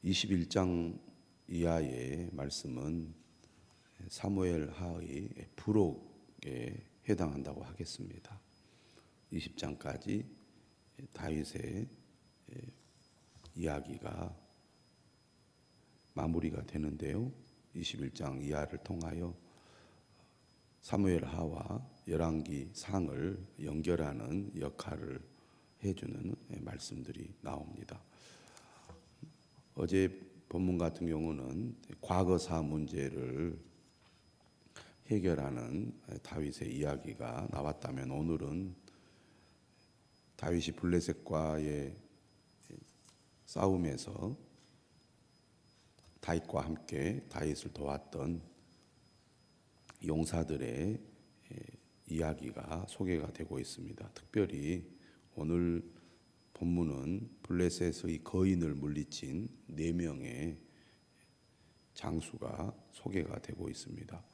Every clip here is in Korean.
21장 이하의 말씀은 사무엘 하의 부록에 해당한다고 하겠습니다. 20장까지 다윗의 이야기가 마무리가 되는데요. 21장 이하를 통하여 사무엘 하와 열왕기 상을 연결하는 역할을 해주는 말씀들이 나옵니다. 어제 본문 같은 경우는 과거사 문제를 해결하는 다윗의 이야기가 나왔다면, 오늘은 다윗이 블레셋과의 싸움에서 다윗과 함께 다윗을 도왔던 용사들의 이야기가 소개가 되고 있습니다. 특별히 오늘 본문은 블레셋의 거인을 물리친 4명의 장수가 소개가 되고 있습니다.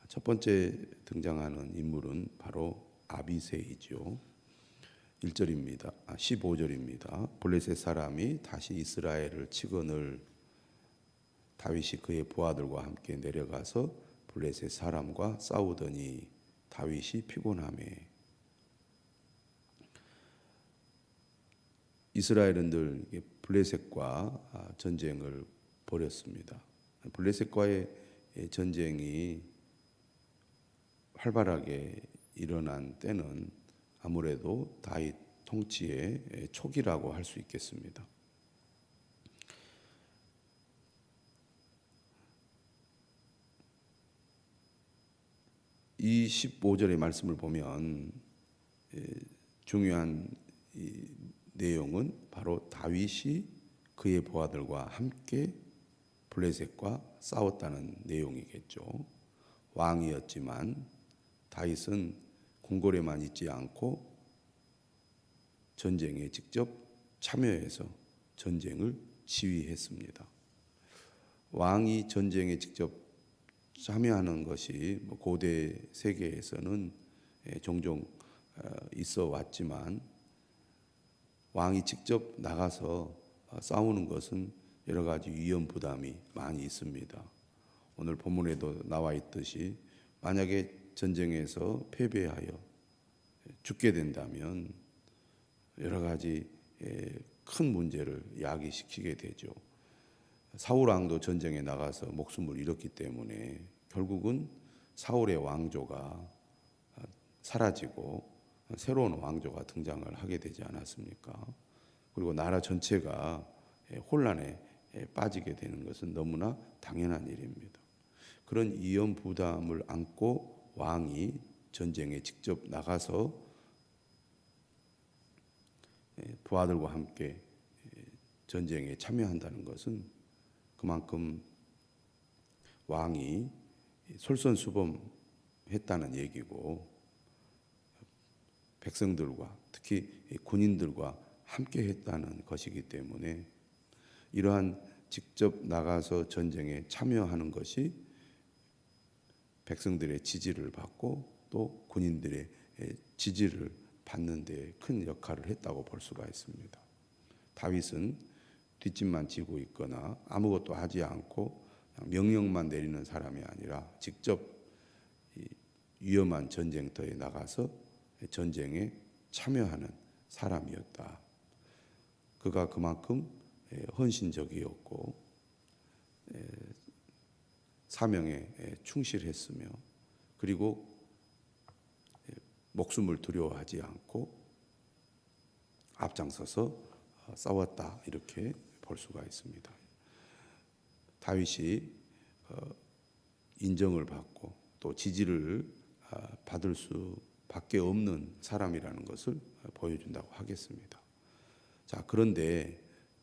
첫 번째 등장하는 인물은 바로 아비새이죠. 1절입니다. 15절입니다. 블레셋 사람이 다시 이스라엘을 치거늘 다윗이 그의 부하들과 함께 내려가서 블레셋 사람과 싸우더니 다윗이 피곤하매. 이스라엘은 늘 블레셋과 전쟁을 벌였습니다. 블레셋과의 전쟁이 활발하게 일어난 때는 아무래도 다윗 통치의 초기라고 할 수 있겠습니다. 이 15절의 말씀을 보면 중요한 내용은 바로 다윗이 그의 부하들과 함께 블레셋과 싸웠다는 내용이겠죠. 왕이었지만 다윗은 궁궐에만 있지 않고 전쟁에 직접 참여해서 전쟁을 지휘했습니다. 왕이 전쟁에 직접 참여하는 것이 고대 세계에서는 종종 있어 왔지만, 왕이 직접 나가서 싸우는 것은 여러 가지 위험 부담이 많이 있습니다. 오늘 본문에도 나와 있듯이 만약에 전쟁에서 패배하여 죽게 된다면 여러 가지 큰 문제를 야기시키게 되죠. 사울 왕도 전쟁에 나가서 목숨을 잃었기 때문에 결국은 사울의 왕조가 사라지고 새로운 왕조가 등장을 하게 되지 않았습니까? 그리고 나라 전체가 혼란에 빠지게 되는 것은 너무나 당연한 일입니다. 그런 위험 부담을 안고 왕이 전쟁에 직접 나가서 부하들과 함께 전쟁에 참여한다는 것은 그만큼 왕이 솔선수범했다는 얘기고, 백성들과 특히 군인들과 함께 했다는 것이기 때문에 이러한 직접 나가서 전쟁에 참여하는 것이 백성들의 지지를 받고 또 군인들의 지지를 받는 데 큰 역할을 했다고 볼 수가 있습니다. 다윗은 뒷짐만 지고 있거나 아무것도 하지 않고 명령만 내리는 사람이 아니라 직접 위험한 전쟁터에 나가서 전쟁에 참여하는 사람이었다. 그가 그만큼 헌신적이었고 사명에 충실했으며, 그리고 목숨을 두려워하지 않고 앞장서서 싸웠다, 이렇게 볼 수가 있습니다. 다윗이 인정을 받고 또 지지를 받을 수밖에 없는 사람이라는 것을 보여준다고 하겠습니다. 자, 그런데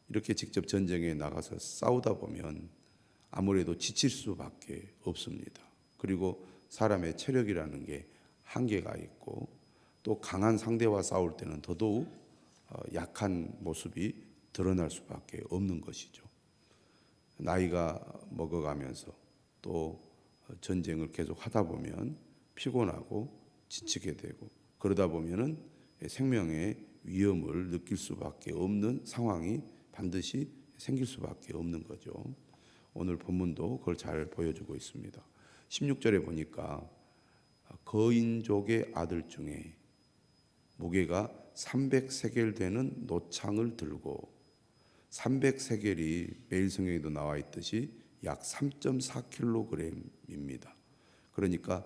이렇게 직접 전쟁에 나가서 싸우다 보면 아무래도 지칠 수밖에 없습니다. 그리고 사람의 체력이라는 게 한계가 있고, 또 강한 상대와 싸울 때는 더더욱 약한 모습이 드러날 수밖에 없는 것이죠. 나이가 먹어가면서 또 전쟁을 계속 하다 보면 피곤하고 지치게 되고, 그러다 보면은 생명의 위험을 느낄 수밖에 없는 상황이 반드시 생길 수밖에 없는 거죠. 오늘 본문도 그걸 잘 보여주고 있습니다. 16절에 보니까 거인족의 아들 중에 무게가 300세겔 되는 노창을 들고, 300세겔이 매일 성경에도 나와 있듯이 약 3.4kg입니다. 그러니까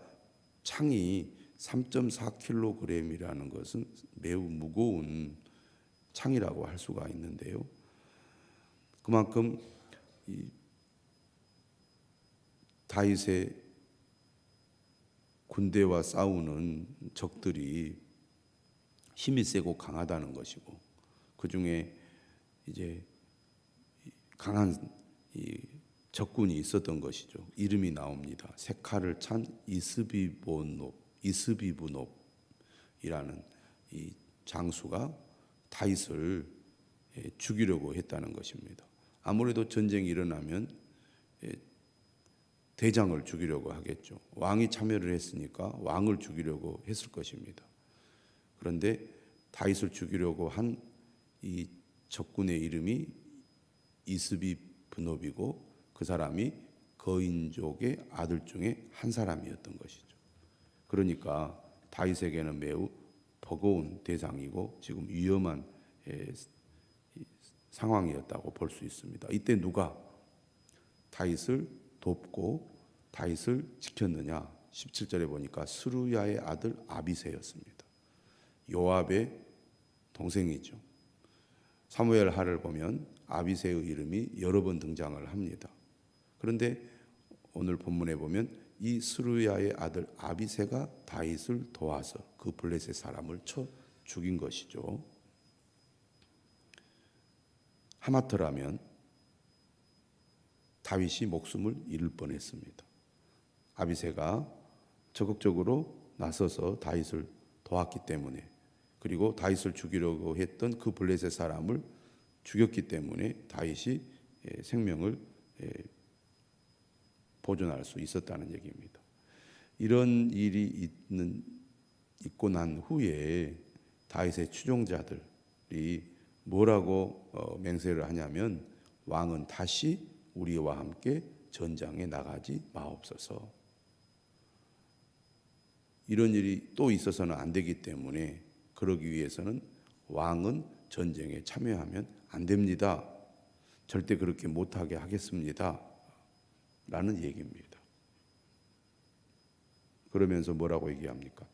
창이 3.4kg이라는 것은 매우 무거운 창이라고 할 수가 있는데요. 그만큼 이 다윗의 군대와 싸우는 적들이 힘이 세고 강하다는 것이고, 그 중에 이제 강한 이 적군이 있었던 것이죠. 이름이 나옵니다. 세 칼을 찬 이스비브놉이라는 이 장수가 다윗을 죽이려고 했다는 것입니다. 아무래도 전쟁이 일어나면 대장을 죽이려고 하겠죠. 왕이 참여를 했으니까 왕을 죽이려고 했을 것입니다. 그런데 다윗을 죽이려고 한 이 적군의 이름이 이스비브놉이고, 그 사람이 거인족의 아들 중에 한 사람이었던 것이죠. 그러니까 다윗에게는 매우 버거운 대상이고 지금 위험한 상황이었다고 볼 수 있습니다. 이때 누가 다윗을 돕고 다윗을 지켰느냐? 17절에 보니까 스루야의 아들 아비새였습니다. 요압의 동생이죠. 사무엘 하를 보면 아비새의 이름이 여러 번 등장을 합니다. 그런데 오늘 본문에 보면 이 스루야의 아들 아비새가 다윗을 도와서 그 블레셋 사람을 쳐 죽인 것이죠. 하마터라면 다윗이 목숨을 잃을 뻔했습니다. 아비새가 적극적으로 나서서 다윗을 도왔기 때문에, 그리고 다윗을 죽이려고 했던 그 블레셋 사람을 죽였기 때문에 다윗이 생명을 보존할 수 있었다는 얘기입니다. 이런 일이 있고 난 후에 다윗의 추종자들이 뭐라고 맹세를 하냐면, 왕은 다시 우리와 함께 전장에 나가지 마옵소서. 이런 일이 또 있어서는 안 되기 때문에, 그러기 위해서는 왕은 전쟁에 참여하면 안 됩니다. 절대 그렇게 못하게 하겠습니다. 라는 얘기입니다. 그러면서 뭐라고 얘기합니까?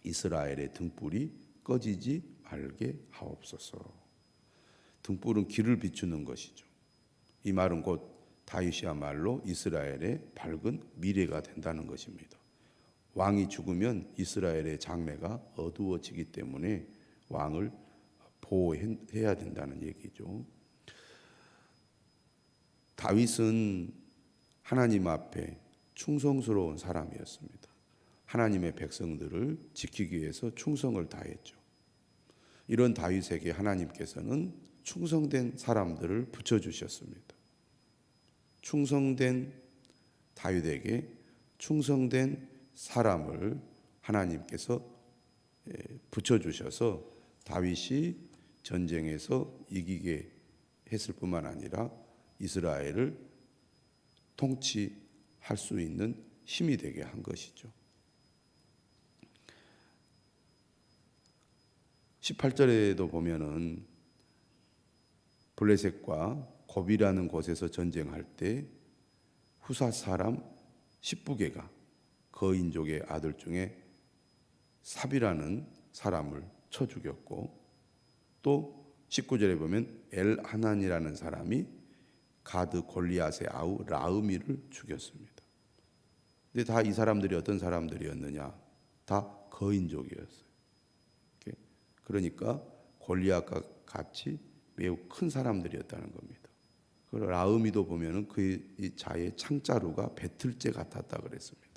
이스라엘의 등불이 꺼지지 말게 하옵소서. 등불은 길을 비추는 것이죠. 이 말은 곧 다윗이야말로 이스라엘의 밝은 미래가 된다는 것입니다. 왕이 죽으면 이스라엘의 장래가 어두워지기 때문에 왕을 보호해야 된다는 얘기죠. 다윗은 하나님 앞에 충성스러운 사람이었습니다. 하나님의 백성들을 지키기 위해서 충성을 다했죠. 이런 다윗에게 하나님께서는 충성된 사람들을 붙여주셨습니다. 충성된 다윗에게 충성된 사람을 하나님께서 붙여주셔서 다윗이 전쟁에서 이기게 했을 뿐만 아니라 이스라엘을 통치할 수 있는 힘이 되게 한 것이죠. 18절에도 보면은 블레셋과 곱이라는 곳에서 전쟁할 때 후사 사람 10부개가 거인족의 아들 중에 삽이라는 사람을 쳐 죽였고, 또 19절에 보면 엘하난이라는 사람이 가드 골리앗의 아우 라으미를 죽였습니다. 근데 다 이 사람들이 어떤 사람들이었느냐? 다 거인족이었어요. 그러니까 골리앗과 같이 매우 큰 사람들이었다는 겁니다. 그리고 라으미도 보면은 그 자의 창자루가 배틀째 같았다 그랬습니다.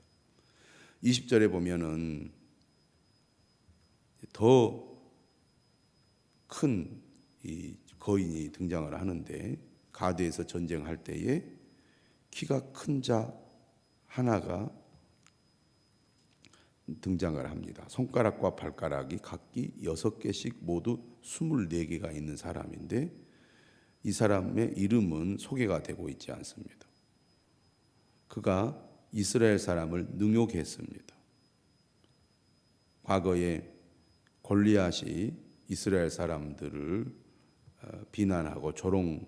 20절에 보면은 더 큰 이 거인이 등장을 하는데, 가드에서 전쟁할 때에 키가 큰 자 하나가 등장을 합니다. 손가락과 발가락이 각기 6개씩 모두 24개가 있는 사람인데, 이 사람의 이름은 소개가 되고 있지 않습니다. 그가 이스라엘 사람을 능욕했습니다. 과거에 골리앗이 이스라엘 사람들을 비난하고 조롱한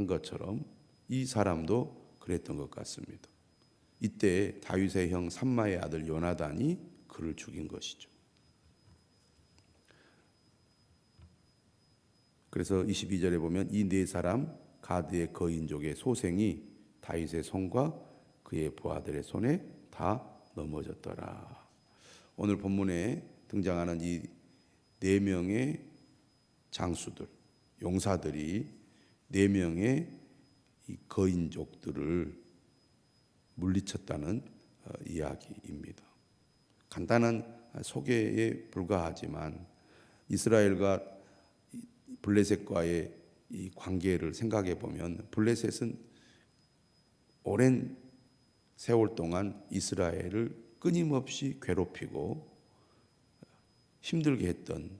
것처럼 이 사람도 그랬던 것 같습니다. 이때 다윗의 형 삼마의 아들 요나단이 그를 죽인 것이죠. 그래서 22절에 보면 이 네 사람 가드의 거인족의 소생이 다윗의 손과 그의 부하들의 손에 다 넘어졌더라. 오늘 본문에 등장하는 이 네 명의 장수들, 용사들이 네 명의 이 거인족들을 물리쳤다는 이야기입니다. 간단한 소개에 불과하지만 이스라엘과 블레셋과의 이 관계를 생각해 보면 블레셋은 오랜 세월 동안 이스라엘을 끊임없이 괴롭히고 힘들게 했던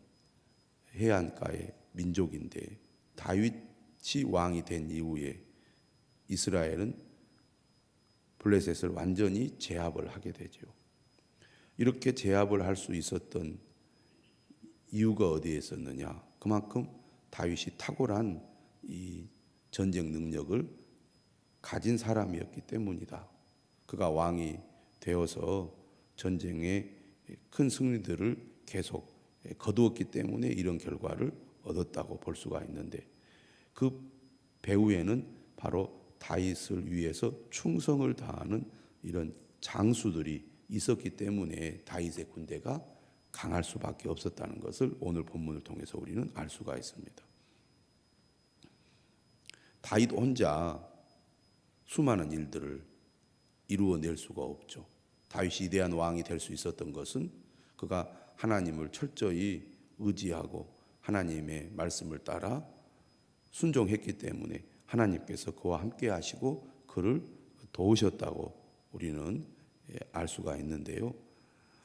해안가의 민족인데 다윗이 왕이 된 이후에 이스라엘은 블레셋을 완전히 제압을 하게 되죠. 이렇게 제압을 할 수 있었던 이유가 어디에 있었느냐? 그만큼 다윗이 탁월한 이 전쟁 능력을 가진 사람이었기 때문이다. 그가 왕이 되어서 전쟁에 큰 승리들을 계속 거두었기 때문에 이런 결과를 얻었다고 볼 수가 있는데 그 배후에는 바로 다윗을 위해서 충성을 다하는 이런 장수들이 있었기 때문에 다윗의 군대가 강할 수밖에 없었다는 것을 오늘 본문을 통해서 우리는 알 수가 있습니다. 다윗 혼자 수많은 일들을 이루어낼 수가 없죠. 다윗이 위대한 왕이 될 수 있었던 것은 그가 하나님을 철저히 의지하고 하나님의 말씀을 따라 순종했기 때문에 하나님께서 그와 함께 하시고 그를 도우셨다고 우리는 알 수가 있는데요.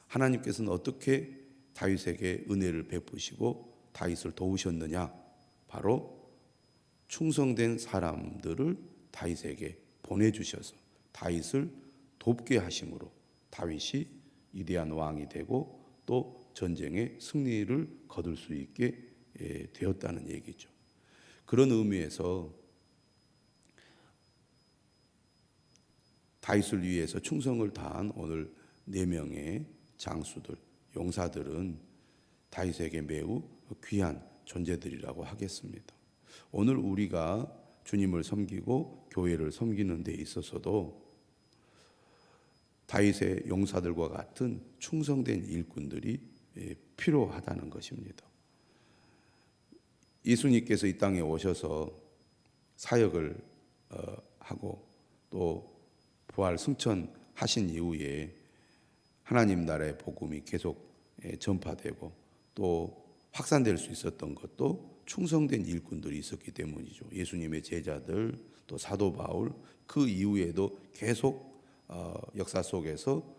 하나님께서는 어떻게 다윗에게 은혜를 베푸시고 다윗을 도우셨느냐? 바로 충성된 사람들을 다윗에게 보내주셔서 다윗을 돕게 하심으로 다윗이 위대한 왕이 되고 또 전쟁의 승리를 거둘 수 있게 되었다는 얘기죠. 그런 의미에서 다윗을 위해서 충성을 다한 오늘 네 명의 장수들, 용사들은 다윗에게 매우 귀한 존재들이라고 하겠습니다. 오늘 우리가 주님을 섬기고 교회를 섬기는 데 있어서도 다윗의 용사들과 같은 충성된 일꾼들이 필요하다는 것입니다. 예수님께서 이 땅에 오셔서 사역을 하고 또 부활 승천하신 이후에 하나님 나라의 복음이 계속 전파되고 또 확산될 수 있었던 것도 충성된 일꾼들이 있었기 때문이죠. 예수님의 제자들 또 사도 바울 그 이후에도 계속 역사 속에서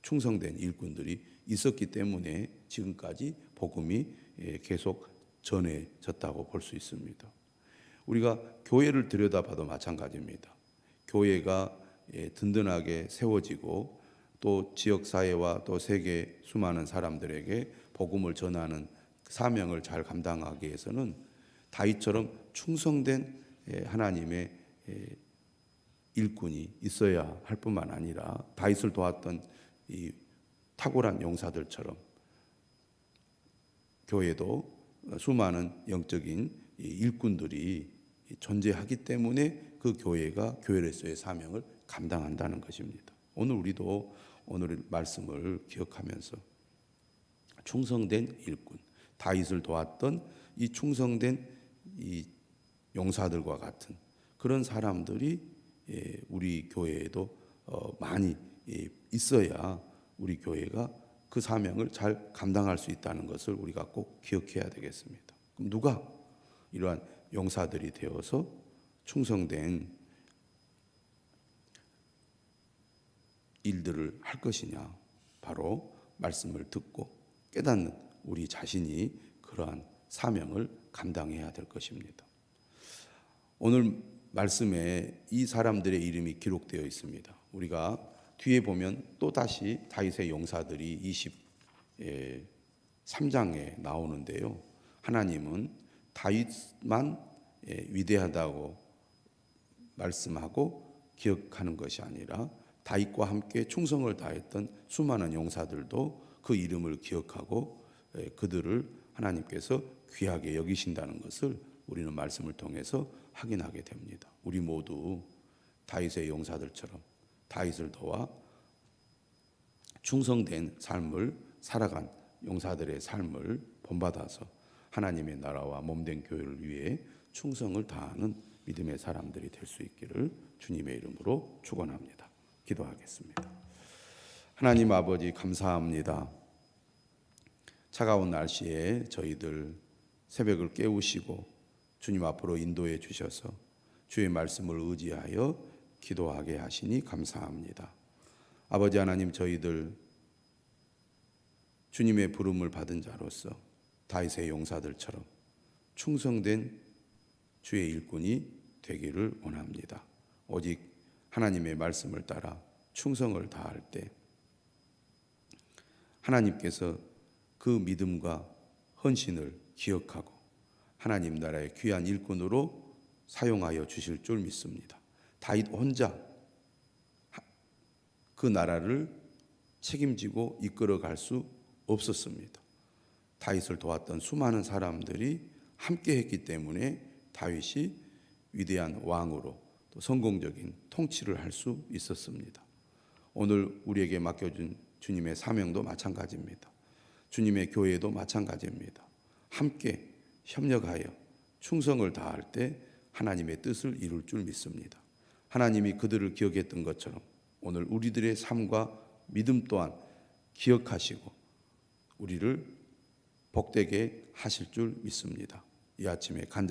충성된 일꾼들이 있었기 때문에 지금까지 복음이 계속 전해졌다고 볼 수 있습니다. 우리가 교회를 들여다봐도 마찬가지입니다. 교회가 든든하게 세워지고 또 지역사회와 또 세계 수많은 사람들에게 복음을 전하는 사명을 잘 감당하기 위해서는 다윗처럼 충성된 하나님의 일꾼이 있어야 할 뿐만 아니라 다윗을 도왔던 이 탁월한 용사들처럼 교회도 수많은 영적인 일꾼들이 존재하기 때문에 그 교회가 교회로서의 사명을 감당한다는 것입니다. 오늘 우리도 오늘 말씀을 기억하면서 충성된 일꾼, 다윗을 도왔던 이 충성된 이 용사들과 같은 그런 사람들이 우리 교회에도 많이 있어야 우리 교회가 그 사명을 잘 감당할 수 있다는 것을 우리가 꼭 기억해야 되겠습니다. 그럼 누가 이러한 용사들이 되어서 충성된 일들을 할 것이냐? 바로 말씀을 듣고 깨닫는 우리 자신이 그러한 사명을 감당해야 될 것입니다. 오늘 말씀에 이 사람들의 이름이 기록되어 있습니다. 우리가 뒤에 보면 또다시 다윗의 용사들이 23장에 나오는데요. 하나님은 다윗만 위대하다고 말씀하고 기억하는 것이 아니라 다윗과 함께 충성을 다했던 수많은 용사들도 그 이름을 기억하고 그들을 하나님께서 귀하게 여기신다는 것을 우리는 말씀을 통해서 확인하게 됩니다. 우리 모두 다윗의 용사들처럼 다윗을 도와 충성된 삶을 살아간 용사들의 삶을 본받아서 하나님의 나라와 몸된 교회를 위해 충성을 다하는 믿음의 사람들이 될 수 있기를 주님의 이름으로 축원합니다. 기도하겠습니다. 하나님 아버지 감사합니다. 차가운 날씨에 저희들 새벽을 깨우시고 주님 앞으로 인도해 주셔서 주의 말씀을 의지하여 기도하게 하시니 감사합니다. 아버지 하나님, 저희들 주님의 부름을 받은 자로서 다윗의 용사들처럼 충성된 주의 일꾼이 되기를 원합니다. 오직 하나님의 말씀을 따라 충성을 다할 때 하나님께서 그 믿음과 헌신을 기억하고 하나님 나라의 귀한 일꾼으로 사용하여 주실 줄 믿습니다. 다윗 혼자 그 나라를 책임지고 이끌어갈 수 없었습니다. 다윗을 도왔던 수많은 사람들이 함께 했기 때문에 다윗이 위대한 왕으로 또 성공적인 통치를 할 수 있었습니다. 오늘 우리에게 맡겨준 주님의 사명도 마찬가지입니다. 주님의 교회도 마찬가지입니다. 함께 협력하여 충성을 다할 때 하나님의 뜻을 이룰 줄 믿습니다. 하나님이 그들을 기억했던 것처럼 오늘 우리들의 삶과 믿음 또한 기억하시고 우리를 복되게 하실 줄 믿습니다. 이 아침에 간절히